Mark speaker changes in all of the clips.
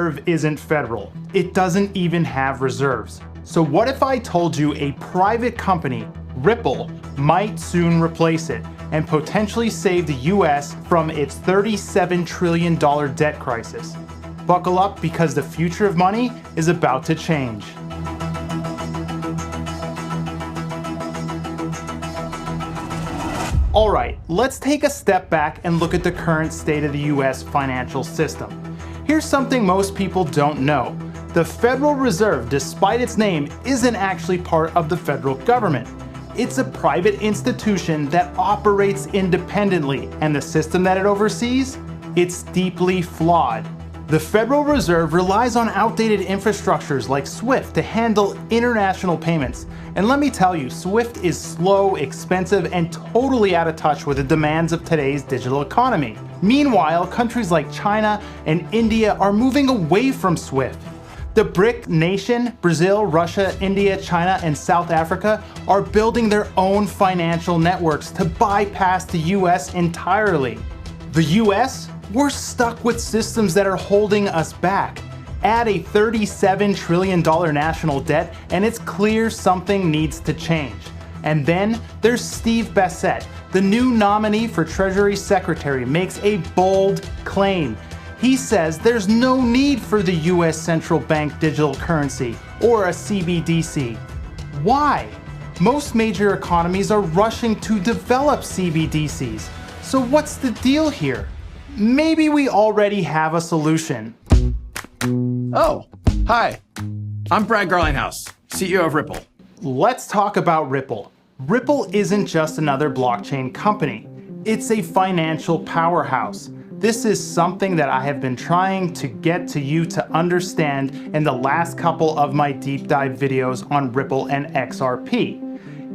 Speaker 1: Reserve isn't federal. It doesn't even have reserves. So what if I told you a private company, Ripple, might soon replace it and potentially save the US from its $37 trillion debt crisis? Buckle up, because the future of money is about to change. Alright, let's take a step back and look at the current state of the US financial system. Here's something most people don't know. The Federal Reserve, despite its name, isn't actually part of the federal government. It's a private institution that operates independently, and the system that it oversees? It's deeply flawed. The Federal Reserve relies on outdated infrastructures like SWIFT to handle international payments. And let me tell you, SWIFT is slow, expensive, and totally out of touch with the demands of today's digital economy. Meanwhile, countries like China and India are moving away from SWIFT. The BRIC nation, Brazil, Russia, India, China, and South Africa, are building their own financial networks to bypass the US entirely. The US? We're stuck with systems that are holding us back. Add a $37 trillion national debt, and it's clear something needs to change. And then there's Steve Bassett, the new nominee for Treasury Secretary, makes a bold claim. He says there's no need for the US central bank digital currency or a CBDC. Why? Most major economies are rushing to develop CBDCs. So what's the deal here? Maybe we already have a solution.
Speaker 2: Oh, hi. I'm Brad Garlinghouse, CEO of Ripple.
Speaker 1: Let's talk about Ripple. Ripple isn't just another blockchain company. It's a financial powerhouse. This is something that I have been trying to get to you to understand in the last couple of my deep dive videos on Ripple and XRP.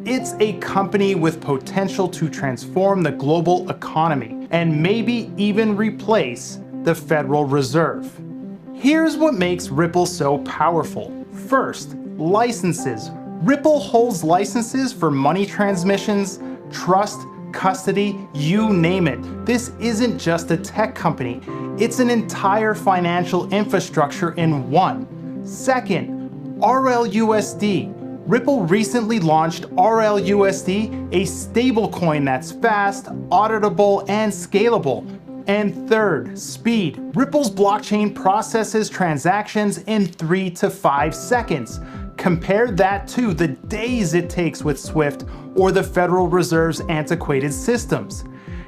Speaker 1: It's a company with potential to transform the global economy and maybe even replace the Federal Reserve. Here's what makes Ripple so powerful. First, licenses. Ripple holds licenses for money transmissions, trust, custody, you name it. This isn't just a tech company. It's an entire financial infrastructure in one. Second, RLUSD. Ripple recently launched RLUSD, a stablecoin that's fast, auditable, and scalable. And third, speed. Ripple's blockchain processes transactions in 3 to 5 seconds. Compare that to the days it takes with SWIFT or the Federal Reserve's antiquated systems.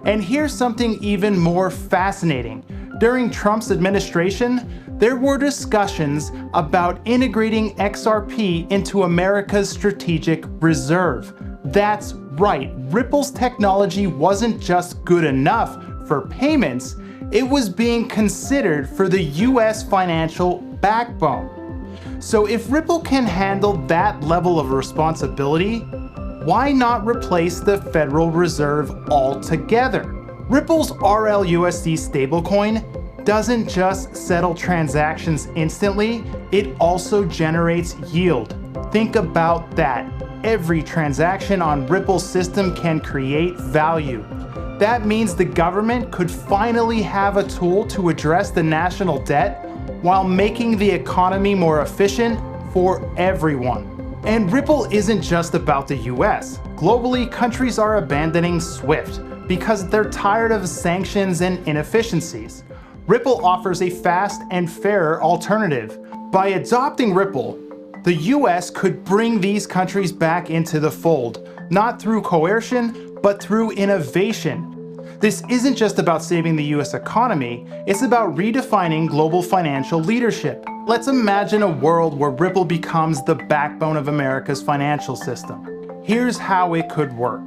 Speaker 1: And here's something even more fascinating. During Trump's administration, there were discussions about integrating XRP into America's strategic reserve. That's right, Ripple's technology wasn't just good enough for payments, it was being considered for the US financial backbone. So if Ripple can handle that level of responsibility, why not replace the Federal Reserve altogether? Ripple's RLUSD stablecoin doesn't just settle transactions instantly, it also generates yield. Think about that. Every transaction on Ripple's system can create value. That means the government could finally have a tool to address the national debt while making the economy more efficient for everyone. And Ripple isn't just about the US. Globally, countries are abandoning SWIFT because they're tired of sanctions and inefficiencies. Ripple offers a fast and fairer alternative. By adopting Ripple, the US could bring these countries back into the fold, not through coercion, but through innovation. This isn't just about saving the US economy, it's about redefining global financial leadership. Let's imagine a world where Ripple becomes the backbone of America's financial system. Here's how it could work.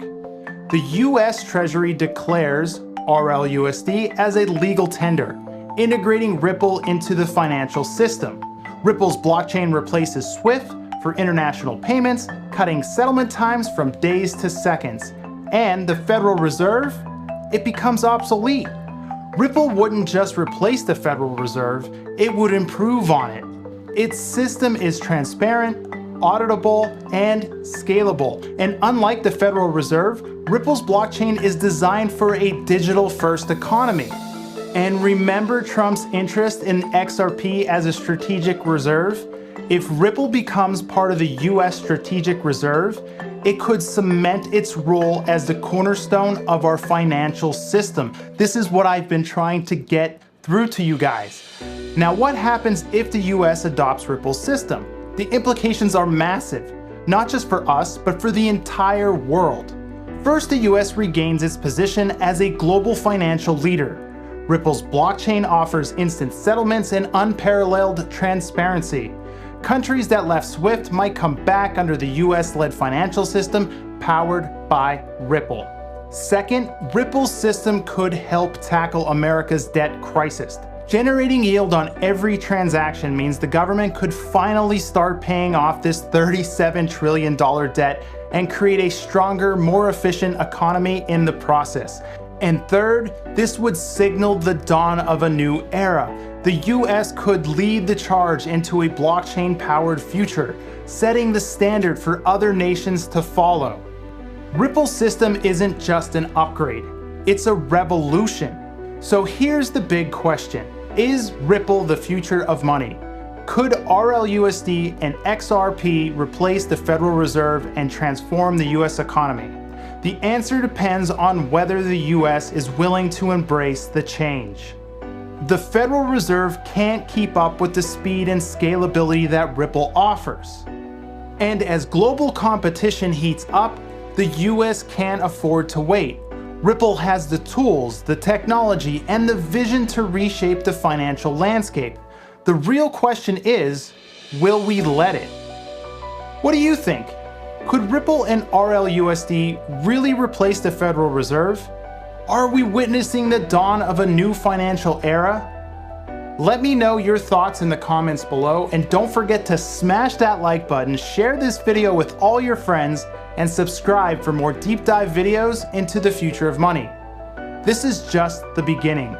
Speaker 1: The US Treasury declares RLUSD as a legal tender, integrating Ripple into the financial system. Ripple's blockchain replaces SWIFT for international payments, cutting settlement times from days to seconds. And the Federal Reserve? It becomes obsolete. Ripple wouldn't just replace the Federal Reserve, it would improve on it. Its system is transparent, auditable, and scalable. And unlike the Federal Reserve, Ripple's blockchain is designed for a digital-first economy. And remember Trump's interest in XRP as a strategic reserve? If Ripple becomes part of the US strategic reserve, it could cement its role as the cornerstone of our financial system. This is what I've been trying to get through to you guys. Now, what happens if the US adopts Ripple's system? The implications are massive, not just for us, but for the entire world. First, the US regains its position as a global financial leader. Ripple's blockchain offers instant settlements and unparalleled transparency. Countries that left SWIFT might come back under the US-led financial system powered by Ripple. Second, Ripple's system could help tackle America's debt crisis. Generating yield on every transaction means the government could finally start paying off this $37 trillion debt and create a stronger, more efficient economy in the process. And third, this would signal the dawn of a new era. The US could lead the charge into a blockchain-powered future, setting the standard for other nations to follow. Ripple's system isn't just an upgrade, it's a revolution. So here's the big question. Is Ripple the future of money? Could RLUSD and XRP replace the Federal Reserve and transform the US economy? The answer depends on whether the US is willing to embrace the change. The Federal Reserve can't keep up with the speed and scalability that Ripple offers. And as global competition heats up, the US can't afford to wait. Ripple has the tools, the technology, and the vision to reshape the financial landscape. The real question is, will we let it? What do you think? Could Ripple and RLUSD really replace the Federal Reserve? Are we witnessing the dawn of a new financial era? Let me know your thoughts in the comments below, and don't forget to smash that like button, share this video with all your friends, and subscribe for more deep dive videos into the future of money. This is just the beginning.